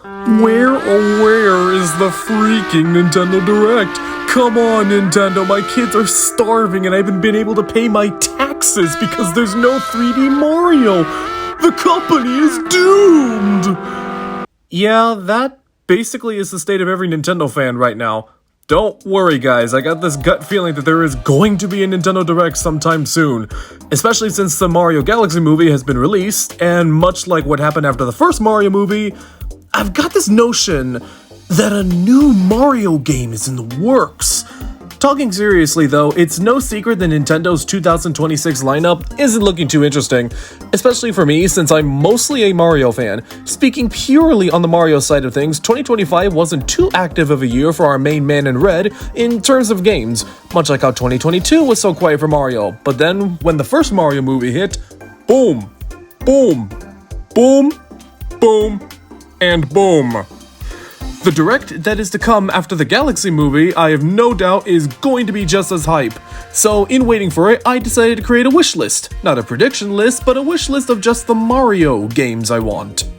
Where is the freaking Nintendo Direct? Come on, Nintendo, my kids are starving and I haven't been able to pay my taxes because there's no 3D Mario. The company is doomed! Yeah, that basically is the state of every Nintendo fan right now. Don't worry, guys, I got this gut feeling that there is going to be a Nintendo Direct sometime soon, especially since the Mario Galaxy movie has been released, and much like what happened after the first Mario movie, I've got this notion that a new Mario game is in the works. Talking seriously though, it's no secret that Nintendo's 2026 lineup isn't looking too interesting, especially for me since I'm mostly a Mario fan. Speaking purely on the Mario side of things, 2025 wasn't too active of a year for our main man in red in terms of games, much like how 2022 was so quiet for Mario. But then, when the first Mario movie hit, boom, boom, boom, boom, and boom. The Direct that is to come after the Galaxy movie, I have no doubt is going to be just as hype. So in waiting for it, I decided to create a wish list. Not a prediction list, but a wish list of just the Mario games I want.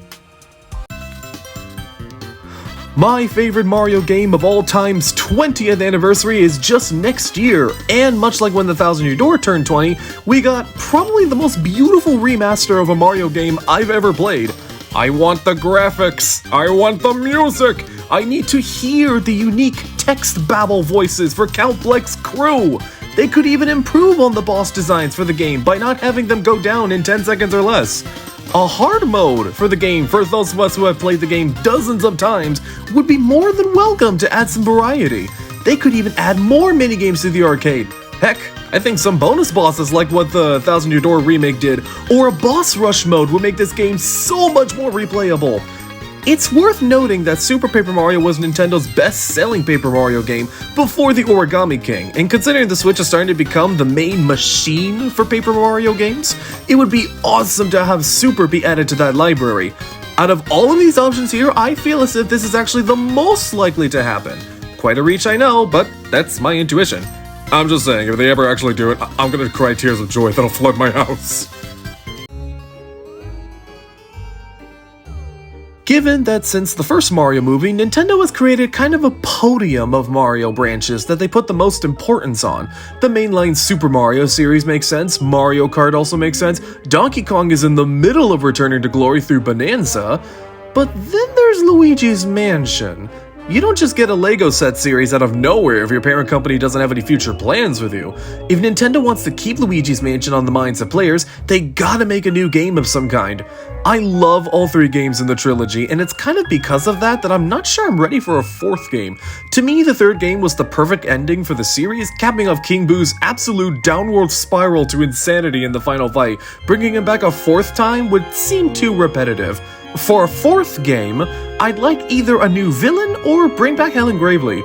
My favorite Mario game of all time's 20th anniversary is just next year, and much like when the Thousand Year Door turned 20, we got probably the most beautiful remaster of a Mario game I've ever played. I want the graphics, I want the music, I need to hear the unique text babble voices for Count Bleck's crew. They could even improve on the boss designs for the game by not having them go down in 10 seconds or less. A hard mode for the game, for those of us who have played the game dozens of times, would be more than welcome to add some variety. They could even add more minigames to the arcade. Heck, I think some bonus bosses like what the Thousand Year Door remake did, or a boss rush mode would make this game so much more replayable. It's worth noting that Super Paper Mario was Nintendo's best-selling Paper Mario game before the Origami King, and considering the Switch is starting to become the main machine for Paper Mario games, it would be awesome to have Super be added to that library. Out of all of these options here, I feel as if this is actually the most likely to happen. Quite a reach, I know, but that's my intuition. I'm just saying, if they ever actually do it, I'm gonna cry tears of joy that'll flood my house. Given that since the first Mario movie, Nintendo has created kind of a podium of Mario branches that they put the most importance on. The mainline Super Mario series makes sense, Mario Kart also makes sense, Donkey Kong is in the middle of returning to glory through Bonanza, but then there's Luigi's Mansion. You don't just get a Lego set series out of nowhere if your parent company doesn't have any future plans with you. If Nintendo wants to keep Luigi's Mansion on the minds of players, they gotta make a new game of some kind. I love all three games in the trilogy, and it's kind of because of that I'm not sure I'm ready for a fourth game. To me, the third game was the perfect ending for the series, capping off King Boo's absolute downward spiral to insanity in the final fight. Bringing him back a fourth time would seem too repetitive. For a fourth game, I'd like either a new villain or bring back Helen Gravely.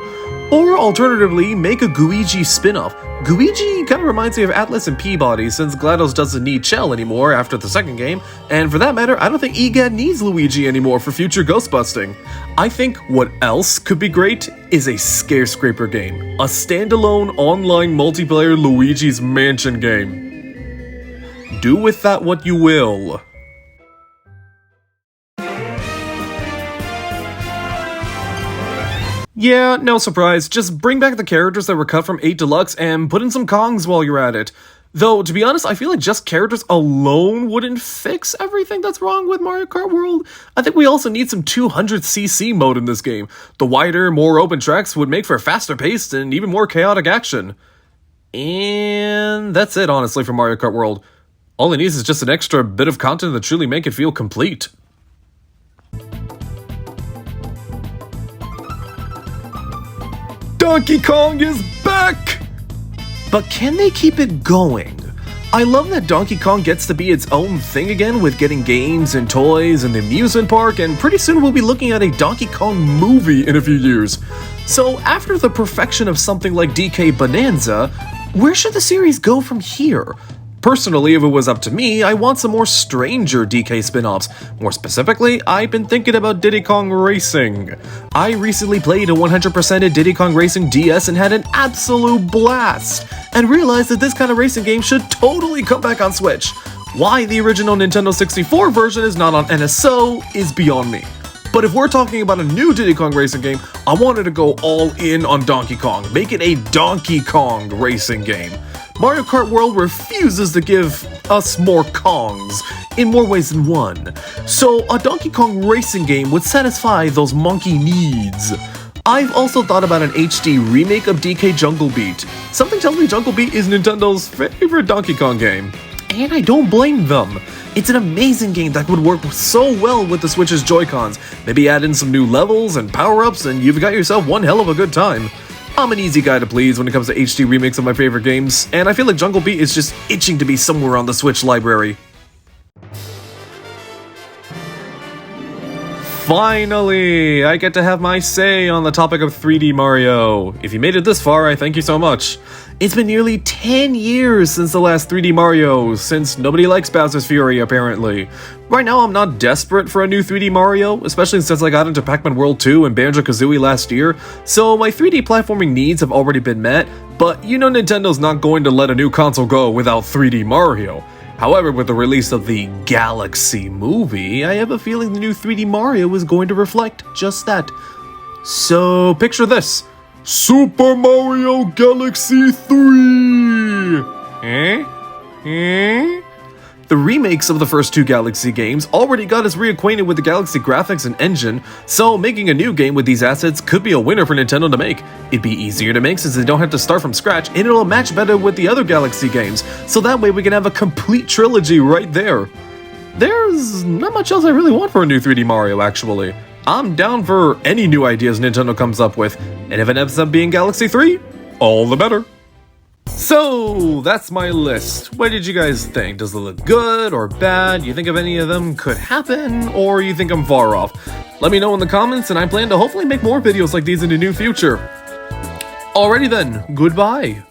Or alternatively, make a Gooigi spin-off. Gooigi kinda reminds me of Atlas and Peabody since GLaDOS doesn't need Chell anymore after the second game, and for that matter, I don't think EGAD needs Luigi anymore for future ghostbusting. I think what else could be great is a Scarescraper game. A standalone online multiplayer Luigi's Mansion game. Do with that what you will. Yeah, no surprise, just bring back the characters that were cut from 8 Deluxe and put in some Kongs while you're at it. Though, to be honest, I feel like just characters alone wouldn't fix everything that's wrong with Mario Kart World. I think we also need some 200cc mode in this game. The wider, more open tracks would make for faster paced and even more chaotic action. And that's it, honestly, for Mario Kart World. All it needs is just an extra bit of content that truly make it feel complete. Donkey Kong is back! But can they keep it going? I love that Donkey Kong gets to be its own thing again with getting games and toys and the amusement park, and pretty soon we'll be looking at a Donkey Kong movie in a few years. So after the perfection of something like DK Bonanza, where should the series go from here? Personally, if it was up to me, I want some more stranger DK spin-offs. More specifically, I've been thinking about Diddy Kong Racing. I recently played a 100%ed Diddy Kong Racing DS and had an absolute blast, and realized that this kind of racing game should totally come back on Switch. Why the original Nintendo 64 version is not on NSO is beyond me. But if we're talking about a new Diddy Kong racing game, I wanted to go all in on Donkey Kong, make it a Donkey Kong racing game. Mario Kart World refuses to give us more Kongs, in more ways than one. So a Donkey Kong racing game would satisfy those monkey needs. I've also thought about an HD remake of DK Jungle Beat. Something tells me Jungle Beat is Nintendo's favorite Donkey Kong game. And I don't blame them. It's an amazing game that would work so well with the Switch's Joy-Cons. Maybe add in some new levels and power-ups and you've got yourself one hell of a good time. I'm an easy guy to please when it comes to HD remakes of my favorite games, and I feel like Jungle Beat is just itching to be somewhere on the Switch library. Finally, I get to have my say on the topic of 3D Mario. If you made it this far, I thank you so much. It's been nearly 10 years since the last 3D Mario, since nobody likes Bowser's Fury apparently. Right now I'm not desperate for a new 3D Mario, especially since I got into Pac-Man World 2 and Banjo-Kazooie last year, so my 3D platforming needs have already been met, but you know Nintendo's not going to let a new console go without 3D Mario. However, with the release of the Galaxy movie, I have a feeling the new 3D Mario is going to reflect just that. So, picture this. Super Mario Galaxy 3! The remakes of the first two Galaxy games already got us reacquainted with the Galaxy graphics and engine, so making a new game with these assets could be a winner for Nintendo to make. It'd be easier to make since they don't have to start from scratch, and it'll match better with the other Galaxy games, so that way we can have a complete trilogy right there. There's not much else I really want for a new 3D Mario, actually. I'm down for any new ideas Nintendo comes up with, and if it ends up being Galaxy 3, all the better. So, that's my list. What did you guys think? Does it look good or bad? You think if any of them could happen, or you think I'm far off? Let me know in the comments, and I plan to hopefully make more videos like these in the near future. Alrighty then, goodbye.